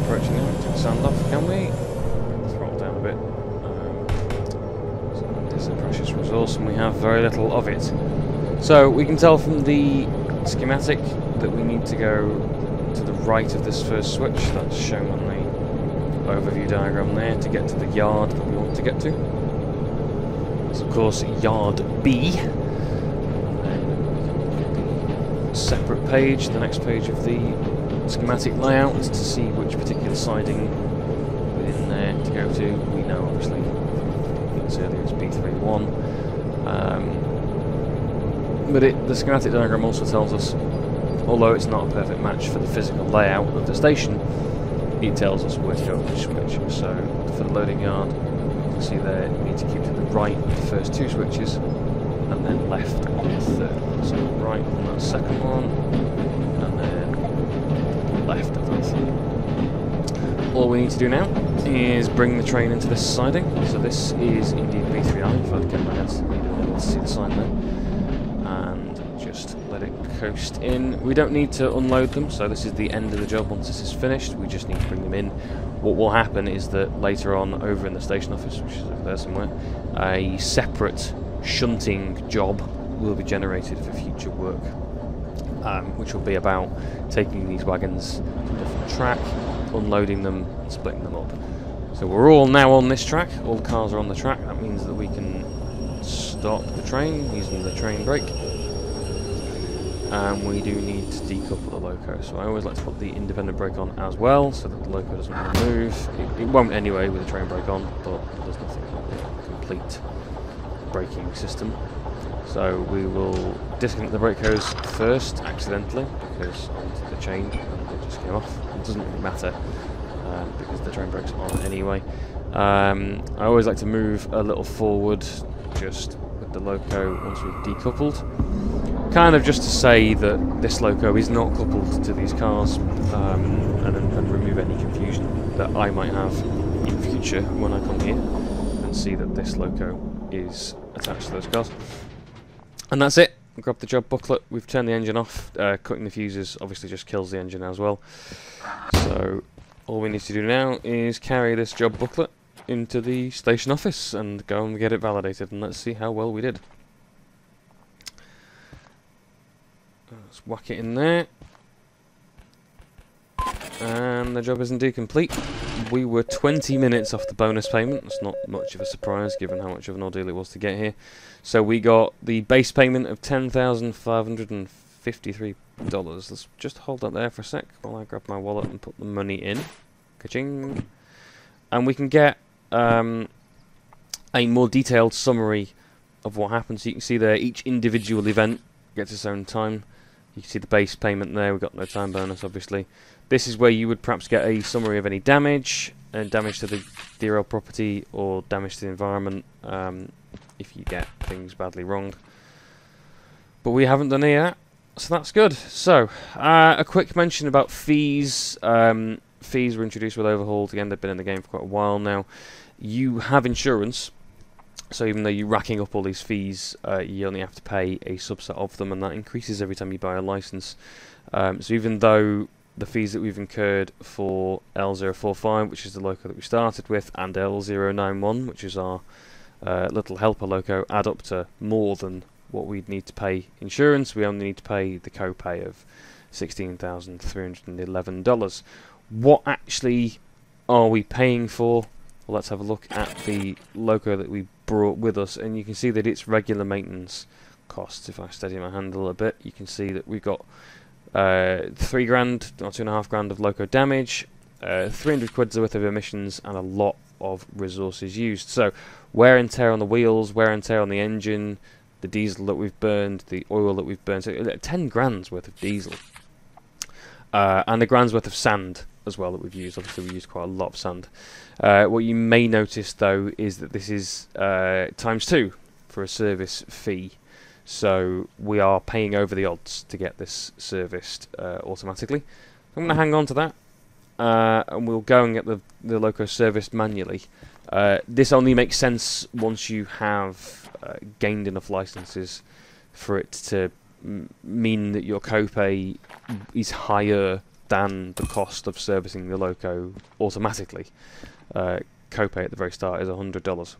approaching it. Take the sand off, can we? Throttle down a bit. Sand is a precious resource, and we have very little of it. So, we can tell from the schematic that we need to go to the right of this first switch. That's shown on the overview diagram there, to get to the yard that we want to get to. It's of course Yard B. Separate page, the next page of the schematic layout, to see which particular siding within there to go to. We know obviously see earlier it's B31. But the schematic diagram also tells us, although it's not a perfect match for the physical layout of the station, it tells us where to go with each switch. So for the loading yard, you can see there you need to keep to the right of the first 2 switches, and then left on the 3rd one. So right on that 2nd one, and then left of that 3rd. All we need to do now is bring the train into this siding. So this is indeed B3I, if I get my head to see the sign there. And just let it coast in. We don't need to unload them, so this is the end of the job. Once this is finished, we just need to bring them in. What will happen is that later on, over in the station office, which is over there somewhere, a separate shunting job will be generated for future work, which will be about taking these wagons to a different track, unloading them and splitting them up. So we're all now on this track, all the cars are on the track. That means that we can stop the train using the train brake, and we do need to decouple the loco, so I always like to put the independent brake on as well so that the loco doesn't want to move. It won't anyway with the train brake on, but there's nothing like the complete braking system. So we will disconnect the brake hose first, accidentally, because onto the chain and it just came off. It doesn't really matter, because the train brake's on anyway. I always like to move a little forward just with the loco once we've decoupled, kind of just to say that this loco is not coupled to these cars, and remove any confusion that I might have in future when I come here and see that this loco is attached to those cars. And that's it. Grab the job booklet. We've turned the engine off. Cutting the fuses obviously just kills the engine as well. So all we need to do now is carry this job booklet into the station office and go and get it validated, and let's see how well we did. Let's whack it in there. And the job is indeed complete. We were 20 minutes off the bonus payment. That's not much of a surprise given how much of an ordeal it was to get here. So we got the base payment of $10,553. Let's just hold that there for a sec while I grab my wallet and put the money in. Ka-ching. And we can get a more detailed summary of what happens. So you can see there each individual event gets its own time. You can see the base payment there. We've got no time bonus, obviously. This is where you would perhaps get a summary of any damage, damage to the Derail property or damage to the environment, if you get things badly wronged. But we haven't done any of that, so that's good. So, a quick mention about fees. Fees were introduced with Overhauled. Again, they've been in the game for quite a while now. You have insurance, so even though you're racking up all these fees, you only have to pay a subset of them, and that increases every time you buy a license. So even though the fees that we've incurred for L045, which is the loco that we started with, and L091, which is our little helper loco, add up to more than what we'd need to pay insurance, we only need to pay the co-pay of $16,311. What actually are we paying for? Well, let's have a look at the loco that we brought with us, and you can see that it's regular maintenance costs. If I steady my hand a little bit, you can see that we've got $3 grand or $2.5 grand of loco damage, 300 quid's worth of emissions, and a lot of resources used. So wear and tear on the wheels, wear and tear on the engine, the diesel that we've burned, the oil that we've burned. So 10 grand's worth of diesel, and a grand's worth of sand as well that we've used. Obviously we used quite a lot of sand. What you may notice though is that this is ×2 for a service fee. So we are paying over the odds to get this serviced automatically. I'm going to hang on to that, and we'll go and get the loco serviced manually. This only makes sense once you have gained enough licenses for it to mean that your copay is higher than the cost of servicing the loco automatically. Copay at the very start is $100.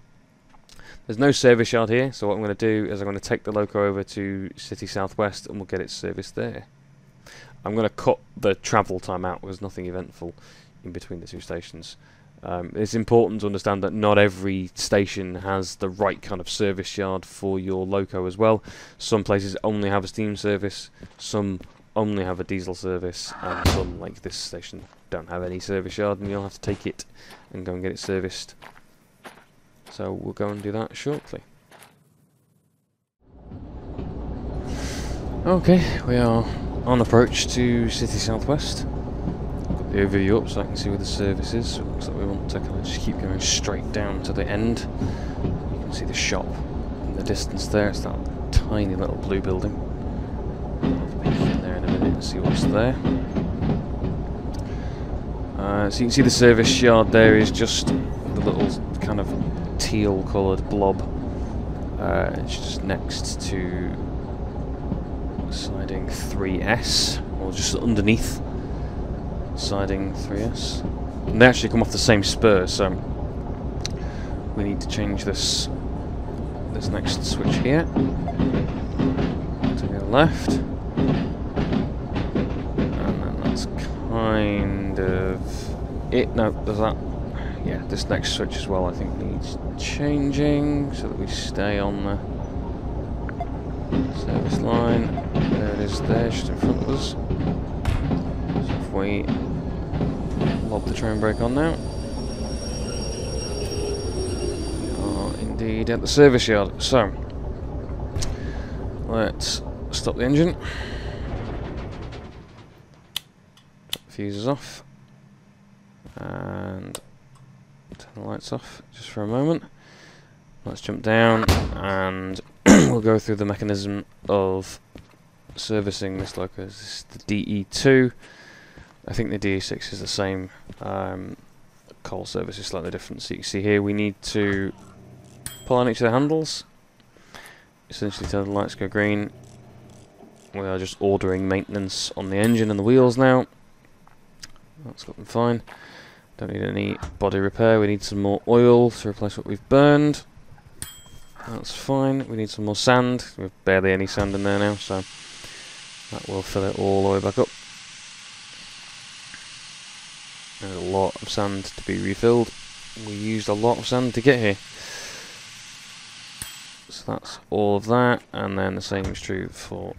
There's no service yard here, so what I'm going to do is I'm going to take the loco over to City Southwest and we'll get it serviced there. I'm going to cut the travel time out. There's nothing eventful in between the two stations. It's important to understand that not every station has the right kind of service yard for your loco as well. Some places only have a steam service, some only have a diesel service, and some, like this station, don't have any service yard, and you'll have to take it and go and get it serviced So we'll go and do that shortly. Okay, we are on approach to City Southwest. Got the overview up so I can see where the service is. So it looks like we want to kind of just keep going straight down to the end. You can see the shop in the distance there. It's that tiny little blue building. I'll peek in there in a minute and see what's there. So you can see the service yard there is just the little kind of teal coloured blob. It's just next to siding 3S, or just underneath siding 3S. And they actually come off the same spur, so we need to change this next switch here to the left, and then that's kind of it. No, there's that. Yeah, this next switch as well I think needs changing so that we stay on the service line. There it is there, just in front of us. So if we lob the train brake on now, we are indeed at the service yard. So let's stop the engine. Turn the fuses off. And turn the lights off just for a moment. Let's jump down and we'll go through the mechanism of servicing this loco. This is the DE2. I think the DE6 is the same. Coal service is slightly different. So you can see here we need to pull on each of the handles. Essentially till the lights go green. We are just ordering maintenance on the engine and the wheels now. That's got them fine. Don't need any body repair. We need some more oil to replace what we've burned. That's fine. We need some more sand. We've barely any sand in there now, so that will fill it all the way back up. There's a lot of sand to be refilled. We used a lot of sand to get here. So that's all of that, and then the same is true for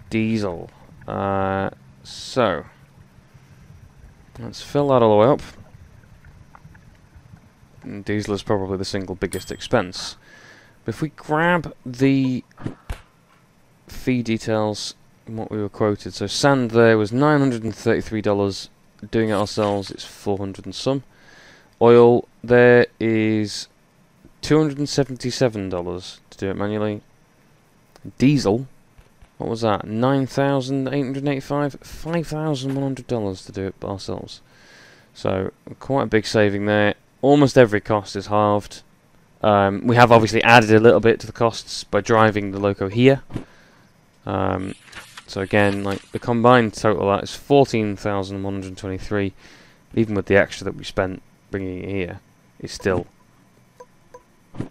diesel. So let's fill that all the way up. And diesel is probably the single biggest expense. But if we grab the fee details and what we were quoted, so sand there was $933. Doing it ourselves, it's 400 and some. Oil there is $277 to do it manually. Diesel, what was that? $9,885, $5,100 to do it ourselves. So quite a big saving there. Almost every cost is halved. We have obviously added a little bit to the costs by driving the loco here. So again, like the combined total of that is $14,123. Even with the extra that we spent bringing it here, it's still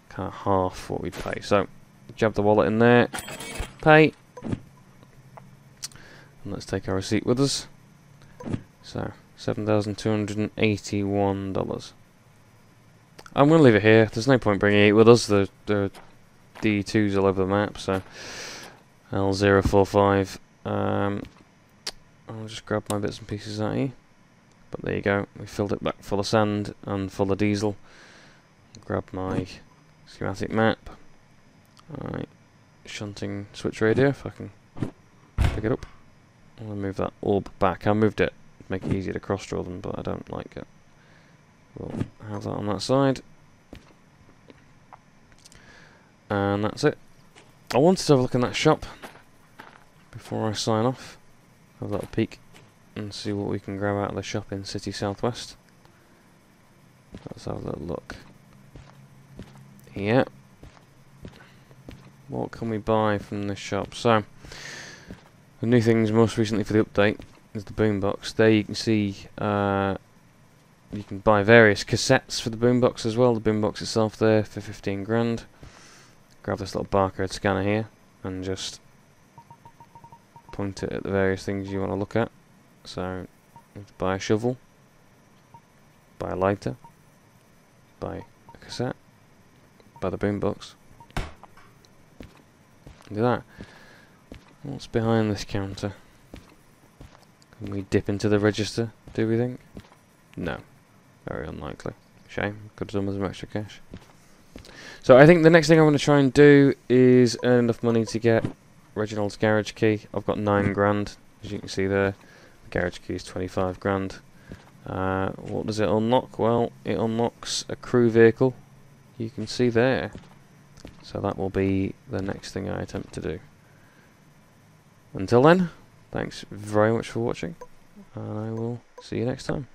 kind of half what we pay. So jab the wallet in there, pay, and let's take our receipt with us. So $7,281. I'm going to leave it here. There's no point bringing it with us. The D2's all over the map, so L045. I'll just grab my bits and pieces out here. But there you go. We filled it back full of sand and full of diesel. Grab my schematic map. Alright, shunting switch radio if I can pick it up. I'll move that orb back. I moved it to make it easier to cross draw them, but I don't like it. We'll have that on that side. And that's it. I wanted to have a look in that shop before I sign off. Have a little peek and see what we can grab out of the shop in City Southwest. Let's have a little look. Yeah. What can we buy from this shop? So, the new things most recently for the update is the boombox. There you can see you can buy various cassettes for the boombox as well. The boombox itself there for 15 grand. Grab this little barcode scanner here and just point it at the various things you want to look at. So, buy a shovel, buy a lighter, buy a cassette, buy the boombox. Do that. What's behind this counter? Can we dip into the register, do we think? No. Very unlikely. Shame. Could have done with some extra cash. So I think the next thing I'm going to try and do is earn enough money to get Reginald's garage key. I've got 9 grand, as you can see there. The garage key is 25 grand. What does it unlock? Well, it unlocks a crew vehicle. You can see there. So that will be the next thing I attempt to do. Until then, thanks very much for watching, and I will see you next time.